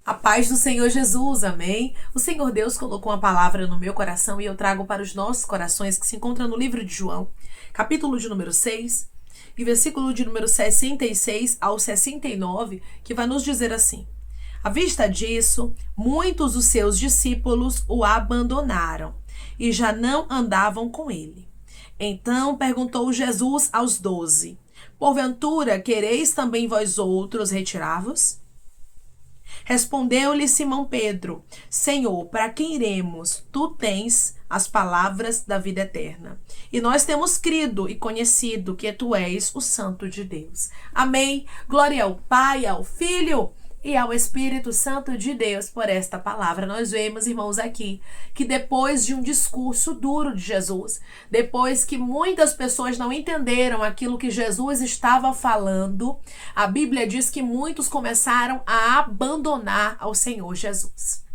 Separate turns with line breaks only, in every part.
A paz do Senhor Jesus, amém? O Senhor Deus colocou uma palavra no meu coração e eu trago para os nossos corações, que se encontra no livro de João, capítulo de número 6, e versículo de número 66 ao 69, que vai nos dizer assim: à vista disso, muitos dos seus discípulos o abandonaram e já não andavam com ele. Então perguntou Jesus aos 12: porventura quereis também vós outros retirar-vos? Respondeu-lhe Simão Pedro: Senhor, para quem iremos? Tu tens as palavras da vida eterna. E nós temos crido e conhecido que tu és o Santo de Deus. Amém. Glória ao Pai, ao Filho e ao Espírito Santo de Deus por esta palavra. Nós vemos, irmãos, aqui que depois de um discurso duro de Jesus, depois que muitas pessoas não entenderam aquilo que Jesus estava falando, a Bíblia diz que muitos começaram a abandonar ao Senhor Jesus.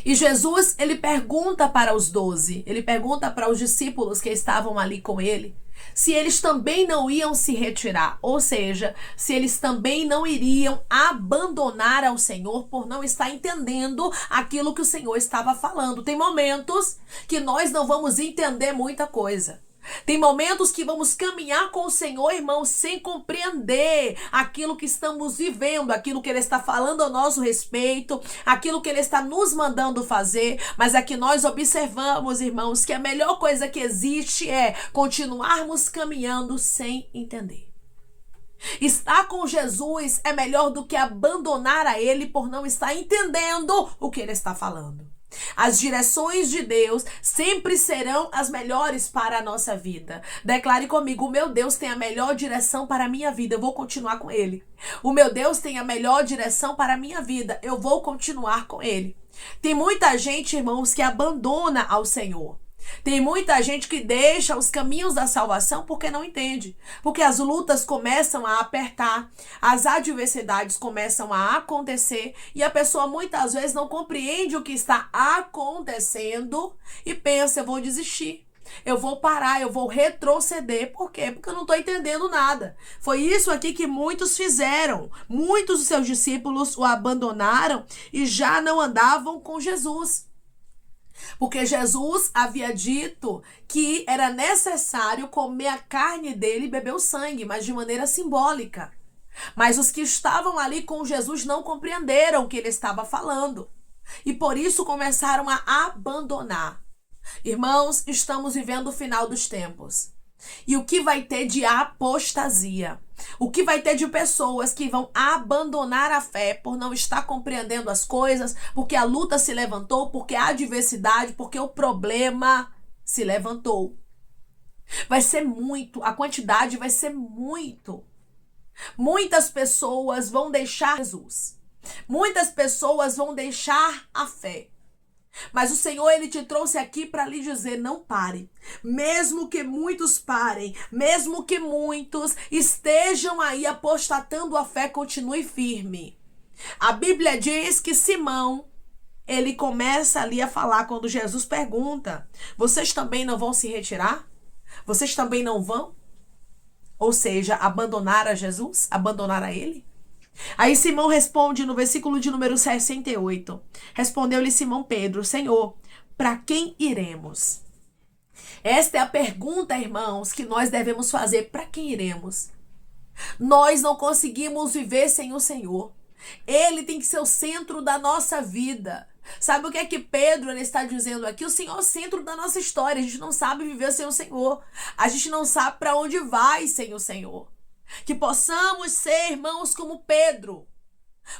E Jesus, ele pergunta para os 12, ele pergunta para os discípulos que estavam ali com ele, se eles também não iam se retirar, ou seja, se eles também não iriam abandonar ao Senhor por não estar entendendo aquilo que o Senhor estava falando. Tem momentos que nós não vamos entender muita coisa. Tem momentos que vamos caminhar com o Senhor, irmão, sem compreender aquilo que estamos vivendo, aquilo que Ele está falando ao nosso respeito, aquilo que Ele está nos mandando fazer, mas aqui nós observamos, irmãos, que a melhor coisa que existe é continuarmos caminhando sem entender. Estar com Jesus é melhor do que abandonar a Ele por não estar entendendo o que Ele está falando. As direções de Deus sempre serão as melhores para a nossa vida. Declare comigo: o meu Deus tem a melhor direção para a minha vida, eu vou continuar com Ele. O meu Deus tem a melhor direção para a minha vida, eu vou continuar com Ele. Tem muita gente, irmãos, que abandona ao Senhor. Tem muita gente que deixa os caminhos da salvação porque não entende. Porque as lutas começam a apertar, as adversidades começam a acontecer e a pessoa muitas vezes não compreende o que está acontecendo e pensa: eu vou desistir, eu vou parar, eu vou retroceder. Por quê? Porque eu não estou entendendo nada. Foi isso aqui que muitos fizeram. Muitos dos seus discípulos o abandonaram e já não andavam com Jesus. Porque Jesus havia dito que era necessário comer a carne dele e beber o sangue, mas de maneira simbólica. Mas os que estavam ali com Jesus não compreenderam o que ele estava falando. E por isso começaram a abandonar. Irmãos, estamos vivendo o final dos tempos. E o que vai ter de apostasia? O que vai ter de pessoas que vão abandonar a fé por não estar compreendendo as coisas, porque a luta se levantou, porque a adversidade, porque o problema se levantou. Vai ser muito, a quantidade vai ser muito. Muitas pessoas vão deixar Jesus. Muitas pessoas vão deixar a fé. Mas o Senhor, Ele te trouxe aqui para lhe dizer: não pare. Mesmo que muitos parem, mesmo que muitos estejam aí apostatando a fé, continue firme. A Bíblia diz que Simão, ele começa ali a falar quando Jesus pergunta: vocês também não vão se retirar? Vocês também não vão? Ou seja, abandonar a Jesus? Abandonar a Ele? Aí Simão responde no versículo de número 68. Respondeu-lhe Simão Pedro: Senhor, para quem iremos? Esta é a pergunta, irmãos, que nós devemos fazer: para quem iremos? Nós não conseguimos viver sem o Senhor. Ele tem que ser o centro da nossa vida. Sabe o que é que Pedro ele está dizendo aqui? O Senhor é o centro da nossa história. A gente não sabe viver sem o Senhor. A gente não sabe para onde vai sem o Senhor. Que possamos ser, irmãos, como Pedro.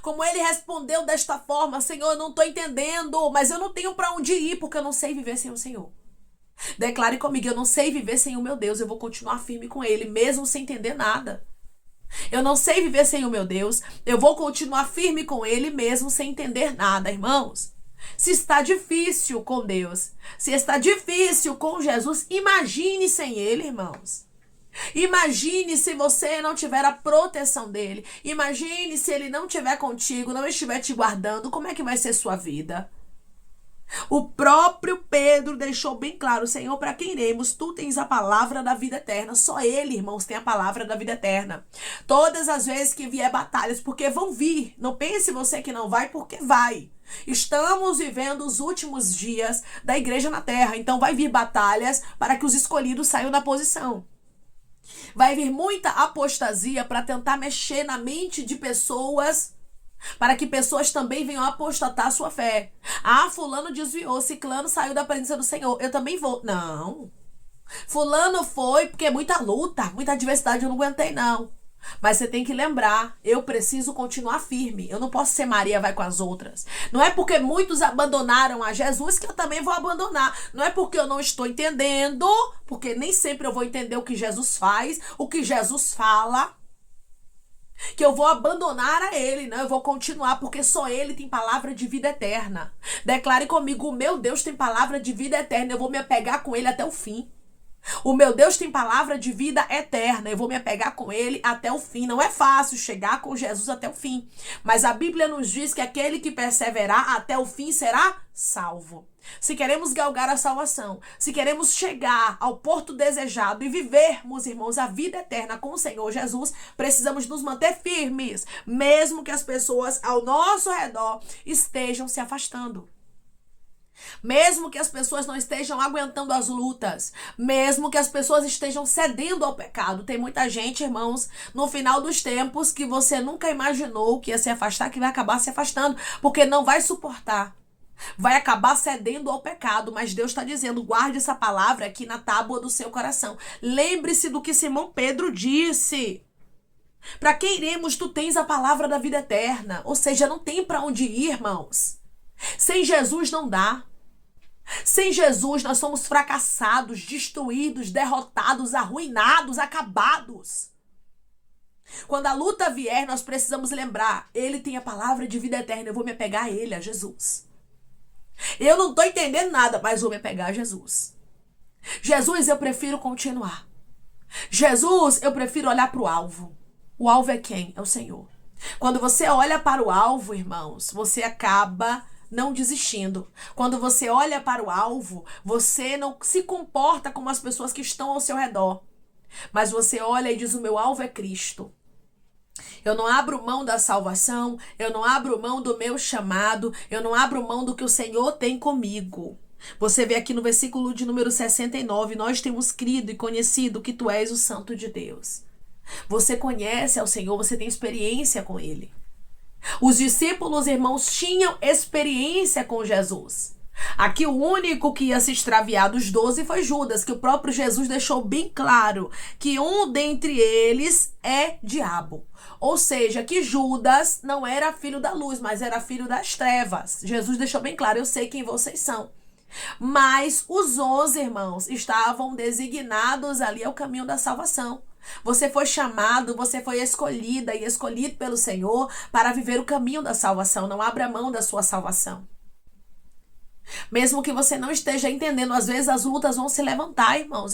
Como ele respondeu desta forma: Senhor, eu não estou entendendo, mas eu não tenho para onde ir, porque eu não sei viver sem o Senhor. Declare comigo: eu não sei viver sem o meu Deus, eu vou continuar firme com Ele, mesmo sem entender nada. Eu não sei viver sem o meu Deus, eu vou continuar firme com Ele, mesmo sem entender nada, irmãos. Se está difícil com Deus, se está difícil com Jesus, imagine sem Ele, irmãos. Imagine se você não tiver a proteção dele. Imagine se ele não estiver contigo, não estiver te guardando. Como é que vai ser sua vida? O próprio Pedro deixou bem claro: Senhor, para quem iremos? Tu tens a palavra da vida eterna. Só ele, irmãos, tem a palavra da vida eterna. Todas as vezes que vier batalhas, porque vão vir. Não pense você que não vai, porque vai. Estamos vivendo os últimos dias da igreja na terra. Então vai vir batalhas para que os escolhidos saiam da posição. Vai vir muita apostasia para tentar mexer na mente de pessoas, para que pessoas também venham apostatar a sua fé. Ah, fulano desviou, ciclano saiu da presença do Senhor, eu também vou. Não. Fulano foi porque é muita luta, muita adversidade, eu não aguentei não. Mas você tem que lembrar, eu preciso continuar firme. Eu não posso ser Maria vai com as outras. Não é porque muitos abandonaram a Jesus que eu também vou abandonar. Não é porque eu não estou entendendo, porque nem sempre eu vou entender o que Jesus faz, o que Jesus fala, que eu vou abandonar a ele. Não, eu vou continuar, porque só ele tem palavra de vida eterna. Declare comigo: o meu Deus tem palavra de vida eterna, eu vou me apegar com ele até o fim. O meu Deus tem palavra de vida eterna, eu vou me apegar com ele até o fim. Não é fácil chegar com Jesus até o fim, mas a Bíblia nos diz que aquele que perseverar até o fim será salvo. Se queremos galgar a salvação, se queremos chegar ao porto desejado e vivermos, irmãos, a vida eterna com o Senhor Jesus, precisamos nos manter firmes, mesmo que as pessoas ao nosso redor estejam se afastando. Mesmo que as pessoas não estejam aguentando as lutas, mesmo que as pessoas estejam cedendo ao pecado. Tem muita gente, irmãos, no final dos tempos, que você nunca imaginou que ia se afastar, que vai acabar se afastando, porque não vai suportar. Vai acabar cedendo ao pecado, mas Deus está dizendo: guarde essa palavra aqui na tábua do seu coração. Lembre-se do que Simão Pedro disse: para quem iremos? Tu tens a palavra da vida eterna. Ou seja, não tem para onde ir, irmãos. Sem Jesus não dá. Sem Jesus nós somos fracassados, destruídos, derrotados, arruinados, acabados. Quando a luta vier, nós precisamos lembrar: ele tem a palavra de vida eterna, eu vou me apegar a ele, a Jesus. Eu não estou entendendo nada, mas vou me apegar a Jesus. Jesus, eu prefiro continuar. Jesus, eu prefiro olhar para o alvo. O alvo é quem? É o Senhor. Quando você olha para o alvo, irmãos, você acaba não desistindo. Quando você olha para o alvo, você não se comporta como as pessoas que estão ao seu redor. Mas você olha e diz: o meu alvo é Cristo. Eu não abro mão da salvação, eu não abro mão do meu chamado, eu não abro mão do que o Senhor tem comigo. Você vê aqui no versículo de número 69, nós temos crido e conhecido que tu és o Santo de Deus. Você conhece ao Senhor, você tem experiência com Ele. Os discípulos, irmãos, tinham experiência com Jesus. Aqui o único que ia se extraviar dos 12 foi Judas, que o próprio Jesus deixou bem claro que um dentre eles é diabo. Ou seja, que Judas não era filho da luz, mas era filho das trevas. Jesus deixou bem claro: eu sei quem vocês são. Mas os 11, irmãos, estavam designados ali ao caminho da salvação. Você foi chamado, você foi escolhida e escolhido pelo Senhor para viver o caminho da salvação. Não abra mão da sua salvação. Mesmo que você não esteja entendendo, às vezes as lutas vão se levantar, irmãos,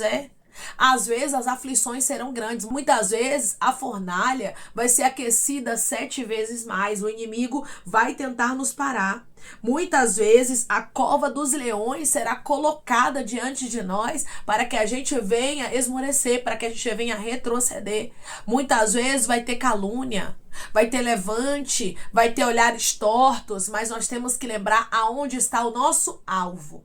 Às vezes as aflições serão grandes. Muitas vezes a fornalha vai ser aquecida 7 vezes mais. O inimigo vai tentar nos parar. Muitas vezes a cova dos leões será colocada diante de nós para que a gente venha esmorecer, para que a gente venha retroceder. Muitas vezes vai ter calúnia, vai ter levante, vai ter olhares tortos, mas nós temos que lembrar aonde está o nosso alvo.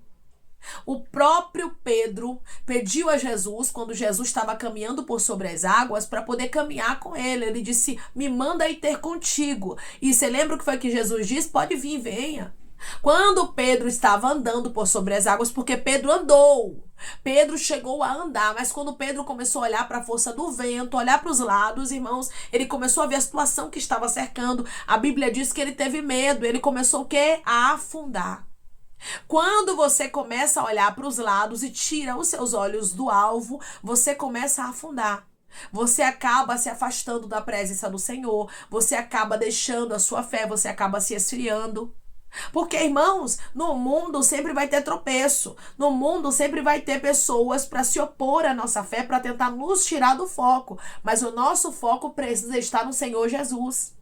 O próprio Pedro pediu a Jesus, quando Jesus estava caminhando por sobre as águas, para poder caminhar com ele. Ele disse: me manda ir ter contigo. E você lembra o que foi que Jesus disse? Pode vir, venha. Quando Pedro estava andando por sobre as águas, porque Pedro andou, Pedro chegou a andar, mas quando Pedro começou a olhar para a força do vento, olhar para os lados, irmãos, ele começou a ver a situação que estava cercando. A Bíblia diz que ele teve medo, ele começou o quê? A afundar. Quando você começa a olhar para os lados e tira os seus olhos do alvo, você começa a afundar. Você acaba se afastando da presença do Senhor, você acaba deixando a sua fé, você acaba se esfriando. Porque, irmãos, no mundo sempre vai ter tropeço, no mundo sempre vai ter pessoas para se opor à nossa fé, para tentar nos tirar do foco, mas o nosso foco precisa estar no Senhor Jesus.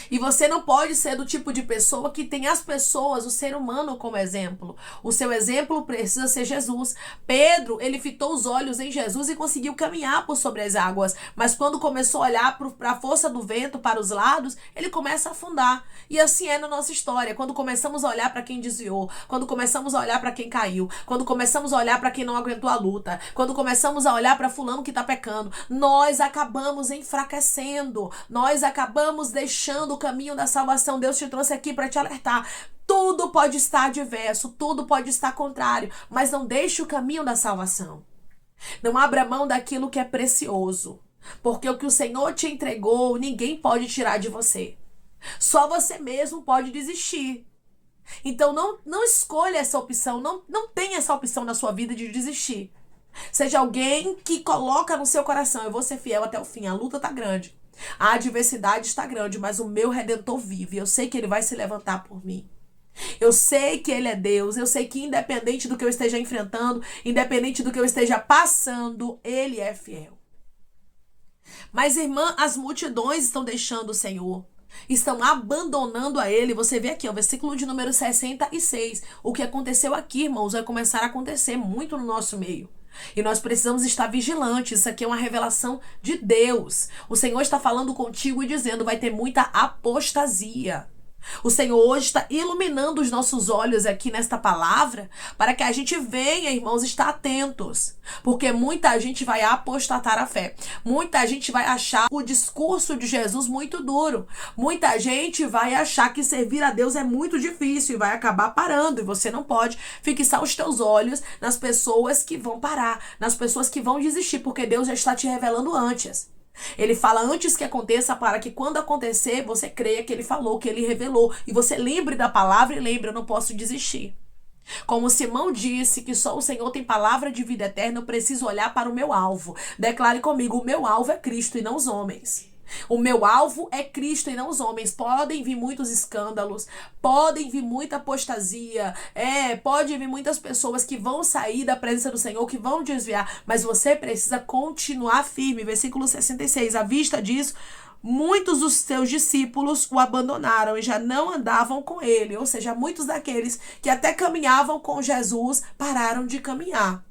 E você não pode ser do tipo de pessoa que tem as pessoas, o ser humano, como exemplo. O seu exemplo precisa ser Jesus. Pedro, ele fitou os olhos em Jesus e conseguiu caminhar por sobre as águas. Mas quando começou a olhar para a força do vento, para os lados, ele começa a afundar. E assim é na nossa história. Quando começamos a olhar para quem desviou, quando começamos a olhar para quem caiu, quando começamos a olhar para quem não aguentou a luta, quando começamos a olhar para fulano que está pecando, nós acabamos enfraquecendo. Nós acabamos deixando o caminho da salvação. Deus te trouxe aqui para te alertar. Tudo pode estar adverso, tudo pode estar contrário, mas não deixe o caminho da salvação. Não abra mão daquilo que é precioso, porque o que o Senhor te entregou, ninguém pode tirar de você. Só você mesmo pode desistir. Então não escolha essa opção, não tenha essa opção na sua vida de desistir. Seja alguém que coloca no seu coração: eu vou ser fiel até o fim, a luta tá grande, a adversidade está grande, mas o meu Redentor vive. Eu sei que ele vai se levantar por mim. Eu sei que ele é Deus. Eu sei que independente do que eu esteja enfrentando, independente do que eu esteja passando, ele é fiel. Mas, irmã, as multidões estão deixando o Senhor, estão abandonando a ele. Você vê aqui, o versículo de número 66. O que aconteceu aqui, irmãos, vai começar a acontecer muito no nosso meio. E nós precisamos estar vigilantes. Isso aqui é uma revelação de Deus. O Senhor está falando contigo e dizendo: vai ter muita apostasia. O Senhor hoje está iluminando os nossos olhos aqui nesta palavra, para que a gente venha, irmãos, estar atentos. Porque muita gente vai apostatar a fé. Muita gente vai achar o discurso de Jesus muito duro. Muita gente vai achar que servir a Deus é muito difícil e vai acabar parando. E você não pode fixar os teus olhos nas pessoas que vão parar, nas pessoas que vão desistir, porque Deus já está te revelando antes. Ele fala antes que aconteça, para que quando acontecer, você creia que ele falou, que ele revelou. E você lembre da palavra e lembre: eu não posso desistir. Como Simão disse que só o Senhor tem palavra de vida eterna, eu preciso olhar para o meu alvo. Declare comigo: o meu alvo é Cristo e não os homens. O meu alvo é Cristo e não os homens. Podem vir muitos escândalos, podem vir muita apostasia, pode vir muitas pessoas que vão sair da presença do Senhor, que vão desviar, mas você precisa continuar firme. Versículo 66, à vista disso, muitos dos seus discípulos o abandonaram e já não andavam com ele. Ou seja, muitos daqueles que até caminhavam com Jesus pararam de caminhar.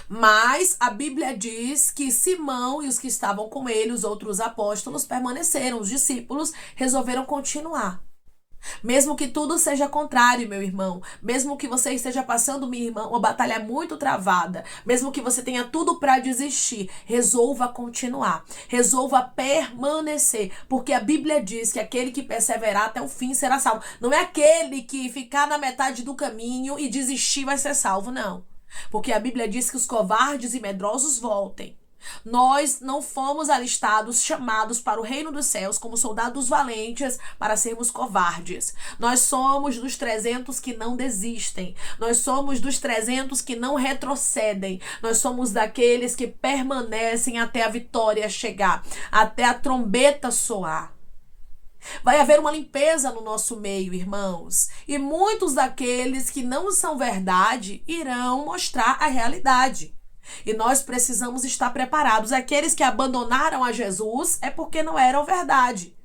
Mas a Bíblia diz que Simão e os que estavam com ele, os outros apóstolos, permaneceram. Os discípulos resolveram continuar. Mesmo que tudo seja contrário, meu irmão, mesmo que você esteja passando, minha irmã, uma batalha muito travada, mesmo que você tenha tudo para desistir, resolva continuar, resolva permanecer, porque a Bíblia diz que aquele que perseverar até o fim será salvo. Não é aquele que ficar na metade do caminho e desistir vai ser salvo, não. Porque a Bíblia diz que os covardes e medrosos voltem. Nós não fomos alistados, chamados para o reino dos céus como soldados valentes para sermos covardes. Nós somos dos 300 que não desistem. Nós somos dos 300 que não retrocedem. Nós somos daqueles que permanecem até a vitória chegar, até a trombeta soar. Vai haver uma limpeza no nosso meio, irmãos. E muitos daqueles que não são verdade irão mostrar a realidade. E nós precisamos estar preparados. Aqueles que abandonaram a Jesus é porque não eram verdade.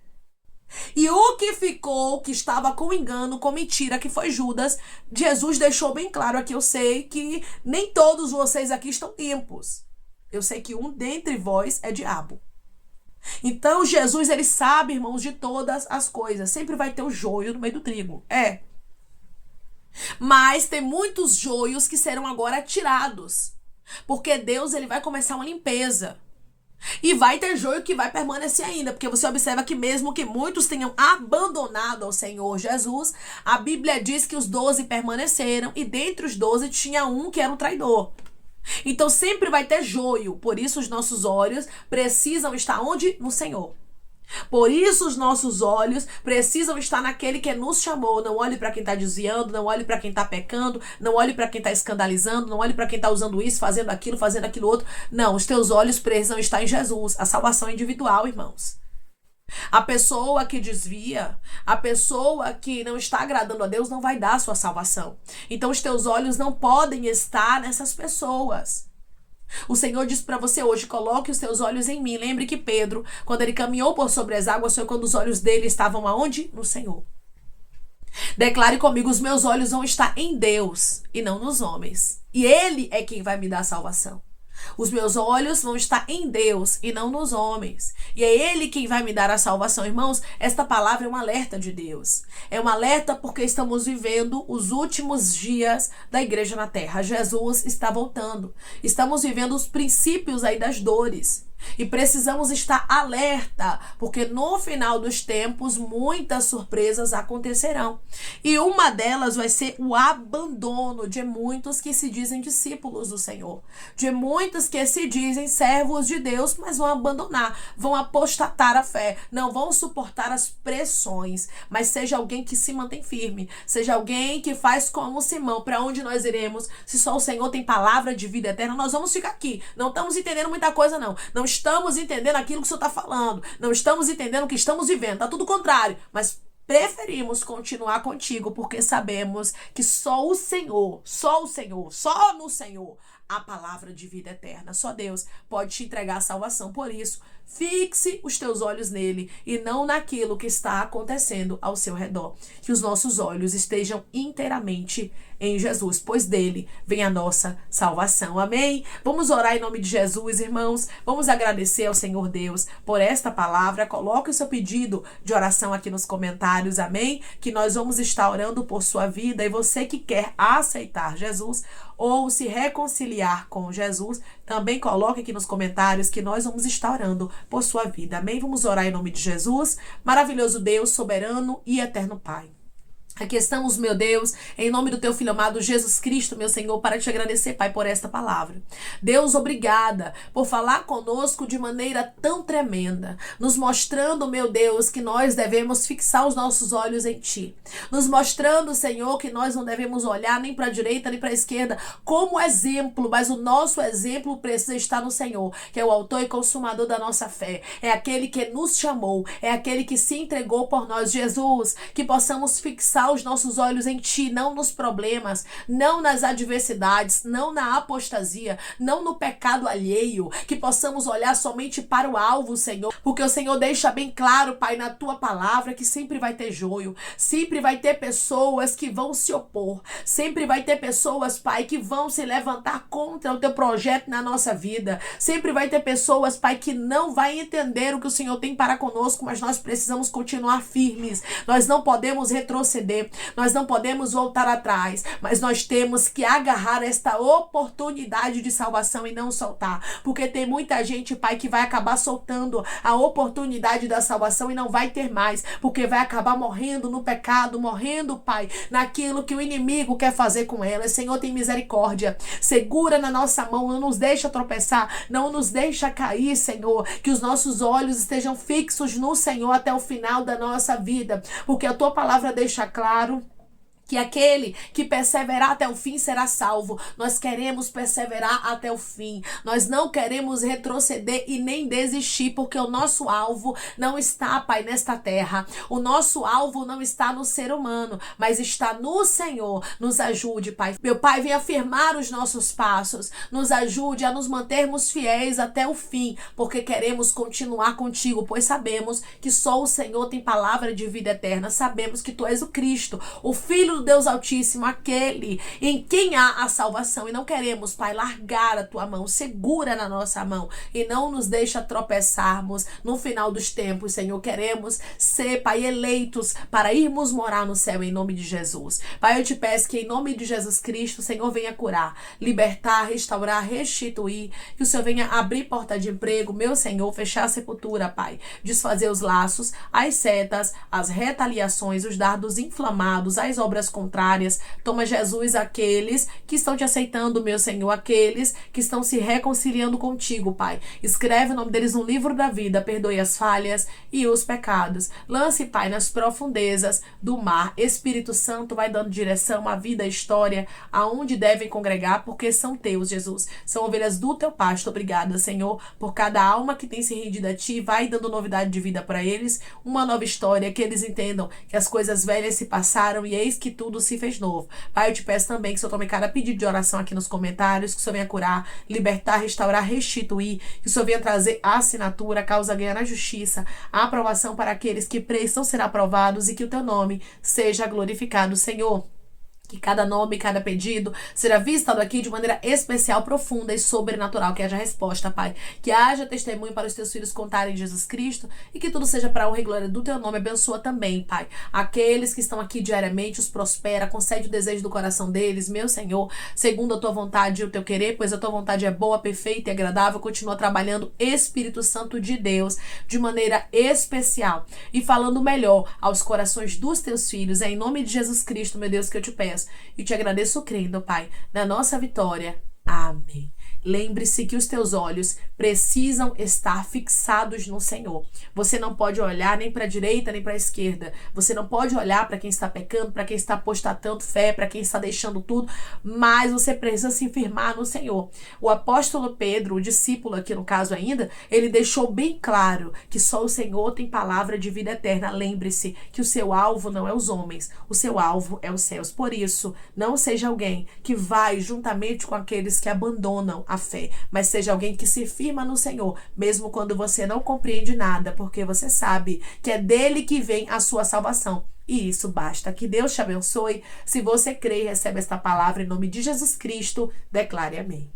E o que ficou, que estava com engano, com mentira, que foi Judas, Jesus deixou bem claro aqui: eu sei que nem todos vocês aqui estão limpos. Eu sei que um dentre vós é diabo. Então Jesus, ele sabe, irmãos, de todas as coisas. Sempre vai ter o joio no meio do trigo. Mas tem muitos joios que serão agora tirados. Porque Deus, ele vai começar uma limpeza. E vai ter joio que vai permanecer ainda. Porque você observa que mesmo que muitos tenham abandonado ao Senhor Jesus, a Bíblia diz que os 12 permaneceram. E dentre os 12 tinha um que era um traidor. Então sempre vai ter joio. Por isso os nossos olhos precisam estar onde? No Senhor. Por isso os nossos olhos precisam estar naquele que nos chamou. Não olhe para quem está desviando, não olhe para quem está pecando, não olhe para quem está escandalizando, não olhe para quem está usando isso, fazendo aquilo outro. Não, os teus olhos precisam estar em Jesus. A salvação é individual, irmãos. A pessoa que desvia, a pessoa que não está agradando a Deus não vai dar a sua salvação. Então os teus olhos não podem estar nessas pessoas. O Senhor diz para você hoje, coloque os teus olhos em mim. Lembre que Pedro, quando ele caminhou por sobre as águas, foi quando os olhos dele estavam aonde? No Senhor. Declare comigo, os meus olhos vão estar em Deus e não nos homens. E Ele é quem vai me dar salvação. Os meus olhos vão estar em Deus e não nos homens. E é Ele quem vai me dar a salvação. Irmãos, esta palavra é um alerta de Deus. É um alerta porque estamos vivendo os últimos dias da igreja na terra. Jesus está voltando. Estamos vivendo os princípios aí das dores. E precisamos estar alerta, porque no final dos tempos muitas surpresas acontecerão. E uma delas vai ser o abandono de muitos que se dizem discípulos do Senhor. De muitos que se dizem servos de Deus, mas vão abandonar, vão apostatar a fé, não vão suportar as pressões. Mas seja alguém que se mantém firme, seja alguém que faz como Simão. Para onde nós iremos? Se só o Senhor tem palavra de vida eterna, nós vamos ficar aqui. Não estamos entendendo muita coisa, não estamos entendendo aquilo que o Senhor está falando. Não estamos entendendo o que estamos vivendo. Está tudo contrário. Mas preferimos continuar contigo porque sabemos que só no Senhor, a palavra de vida eterna. Só Deus pode te entregar a salvação. Por isso, fixe os teus olhos nele e não naquilo que está acontecendo ao seu redor. Que os nossos olhos estejam inteiramente em Jesus, pois dele vem a nossa salvação. Amém? Vamos orar em nome de Jesus, irmãos. Vamos agradecer ao Senhor Deus por esta palavra. Coloque o seu pedido de oração aqui nos comentários. Amém? Que nós vamos estar orando por sua vida. E você que quer aceitar Jesus ou se reconciliar com Jesus, também coloque aqui nos comentários que nós vamos estar orando por sua vida. Amém? Vamos orar em nome de Jesus. Maravilhoso Deus, soberano e eterno Pai. Aqui estamos, meu Deus, em nome do teu Filho amado Jesus Cristo, meu Senhor, para te agradecer, Pai, por esta palavra. Deus, obrigada por falar conosco de maneira tão tremenda, nos mostrando, meu Deus, que nós devemos fixar os nossos olhos em Ti. Nos mostrando, Senhor, que nós não devemos olhar nem para a direita nem para a esquerda como exemplo, mas o nosso exemplo precisa estar no Senhor, que é o autor e consumador da nossa fé. É aquele que nos chamou, é aquele que se entregou por nós. Jesus, que possamos fixar os nossos olhos em Ti, não nos problemas, não nas adversidades, não na apostasia, não no pecado alheio, que possamos olhar somente para o alvo, Senhor, porque o Senhor deixa bem claro, Pai, na Tua palavra, que sempre vai ter joio, sempre vai ter pessoas que vão se opor, sempre vai ter pessoas, Pai, que vão se levantar contra o Teu projeto na nossa vida, sempre vai ter pessoas, Pai, que não vai entender o que o Senhor tem para conosco, mas nós precisamos continuar firmes, nós não podemos retroceder, nós não podemos voltar atrás, mas nós temos que agarrar esta oportunidade de salvação e não soltar, porque tem muita gente, Pai, que vai acabar soltando a oportunidade da salvação e não vai ter mais, porque vai acabar morrendo no pecado, morrendo, Pai, naquilo que o inimigo quer fazer com ela. Senhor, tem misericórdia, segura na nossa mão, não nos deixa tropeçar, não nos deixa cair, Senhor, que os nossos olhos estejam fixos no Senhor até o final da nossa vida, porque a Tua palavra deixa claro que aquele que perseverar até o fim será salvo. Nós queremos perseverar até o fim. Nós não queremos retroceder e nem desistir, porque o nosso alvo não está, Pai, nesta terra. O nosso alvo não está no ser humano, mas está no Senhor. Nos ajude, Pai. Meu Pai, venha afirmar os nossos passos. Nos ajude a nos mantermos fiéis até o fim, porque queremos continuar contigo, pois sabemos que só o Senhor tem palavra de vida eterna. Sabemos que Tu és o Cristo, o Filho do Deus Altíssimo, aquele em quem há a salvação, e não queremos, Pai, largar a Tua mão, segura na nossa mão e não nos deixa tropeçarmos no final dos tempos, Senhor. Queremos ser, Pai, eleitos para irmos morar no céu em nome de Jesus. Pai, eu te peço que em nome de Jesus Cristo, o Senhor venha curar, libertar, restaurar, restituir, que o Senhor venha abrir porta de emprego, meu Senhor, fechar a sepultura, Pai, desfazer os laços, as setas, as retaliações, os dardos inflamados, as obras contrárias. Toma, Jesus, aqueles que estão te aceitando, meu Senhor, aqueles que estão se reconciliando contigo, Pai. Escreve o nome deles no livro da vida, perdoe as falhas e os pecados. Lance, Pai, nas profundezas do mar. Espírito Santo vai dando direção à vida, à história, aonde devem congregar, porque são teus, Jesus. São ovelhas do teu pasto. Obrigada, Senhor, por cada alma que tem se rendido a Ti. Vai dando novidade de vida para eles, uma nova história, que eles entendam que as coisas velhas se passaram e eis que tudo se fez novo. Pai, eu te peço também que o Senhor tome cada pedido de oração aqui nos comentários, que o Senhor venha curar, libertar, restaurar, restituir, que o Senhor venha trazer a assinatura, a causa ganha na justiça, a aprovação para aqueles que precisam ser aprovados e que o teu nome seja glorificado, Senhor. Que cada nome, cada pedido será visitado aqui de maneira especial, profunda e sobrenatural. Que haja resposta, Pai. Que haja testemunho para os teus filhos contarem Jesus Cristo e que tudo seja para a honra e glória do teu nome. Abençoa também, Pai. Aqueles que estão aqui diariamente, os prospera, concede o desejo do coração deles, meu Senhor, segundo a tua vontade e o teu querer, pois a tua vontade é boa, perfeita e agradável. Continua trabalhando, Espírito Santo de Deus, de maneira especial e falando melhor aos corações dos teus filhos. É em nome de Jesus Cristo, meu Deus, que eu te peço. E te agradeço crendo, Pai, na nossa vitória. Amém. Lembre-se que os teus olhos precisam estar fixados no Senhor. Você não pode olhar nem para a direita nem para a esquerda. Você não pode olhar para quem está pecando, para quem está apostatando fé, para quem está deixando tudo, mas você precisa se firmar no Senhor. O apóstolo Pedro, o discípulo aqui no caso ainda, ele deixou bem claro que só o Senhor tem palavra de vida eterna. Lembre-se que o seu alvo não é os homens, o seu alvo é os céus. Por isso, não seja alguém que vai juntamente com aqueles que abandonam a fé, mas seja alguém que se firma no Senhor, mesmo quando você não compreende nada, porque você sabe que é dele que vem a sua salvação. E isso basta. Que Deus te abençoe. Se você crê e recebe esta palavra em nome de Jesus Cristo, declare amém.